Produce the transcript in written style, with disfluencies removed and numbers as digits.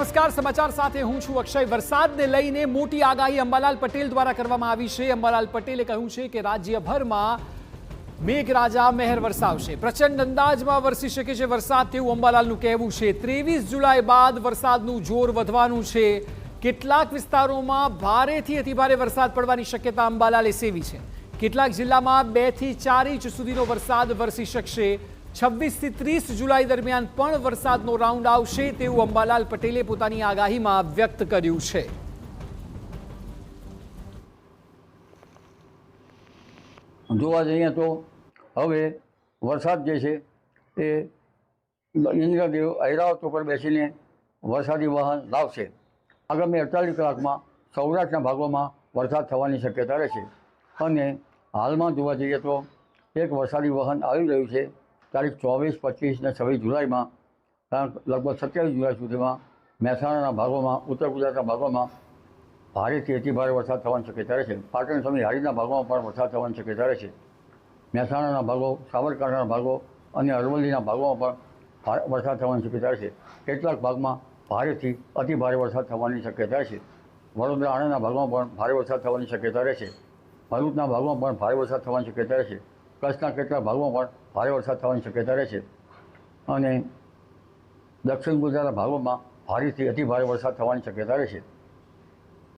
નમસ્કાર, સમાચાર સાથે હું છું અક્ષય। વરસાદને લઈને મોટી આગાહી અંબાલાલ પટેલ દ્વારા કરવામાં આવી છે। અંબાલાલ પટેલે કહ્યું છે કે રાજ્યભરમાં મેઘરાજા મહેર વરસાવશે, પ્રચંડ અંદાજમાં વરસી શકે છે વરસાદ, તેવું અંબાલાલનું કહેવું છે। 23 જુલાઈ બાદ વરસાદનું જોર વધવાનું છે। કેટલાક વિસ્તારોમાં ભારેથી અતિભારે વરસાદ પડવાની શક્યતા અંબાલાલે સેવી છે। કેટલાક જિલ્લામાં 2 થી 4 ઇંચ સુધીનો વરસાદ વરસી શકશે। 26 થી 30 જુલાઈ દરમિયાન પણ વરસાદનો રાઉન્ડ આવશે તેવું અંબાલાલ પટેલે પોતાની આગાહીમાં વ્યક્ત કર્યું છે। જોવા જઈએ તો હવે વરસાદ જે છે એ ઇન્દ્રદેવ ઐરાવત ઉપર બેસીને વરસાદી વાહન લાવશે। આગામી 48 કલાકમાં સૌરાષ્ટ્રના ભાગોમાં વરસાદ થવાની શક્યતા રહેશે અને હાલમાં જોવા જઈએ તો એક વરસાદી વાહન આવી રહ્યું છે તારીખ 24, 25 અને 26 જુલાઈમાં, લગભગ 27 જુલાઈ સુધીમાં મહેસાણાના ભાગોમાં, ઉત્તર ગુજરાતના ભાગોમાં ભારેથી અતિભારે વરસાદ થવાની શક્યતા રહેશે। પાટણ સમી હારીના ભાગોમાં પણ વરસાદ થવાની શક્યતા રહેશે। મહેસાણાના ભાગો, સાબરકાંઠાના ભાગો અને અરવલ્લીના ભાગોમાં પણ વરસાદ થવાની શક્યતા રહેશે। કેટલાક ભાગમાં ભારેથી અતિભારે વરસાદ થવાની શક્યતા રહેશે। વડોદરા, આણંદના ભાગોમાં પણ ભારે વરસાદ થવાની શક્યતા રહેશે। ભરૂચના ભાગોમાં પણ ભારે વરસાદ થવાની શક્યતા રહેશે। કચ્છના કેટલાક ભાગોમાં પણ ભારે વરસાદ થવાની શક્યતા રહેશે અને દક્ષિણ ગુજરાતના ભાગોમાં ભારેથી અતિભારે વરસાદ થવાની શક્યતા રહેશે।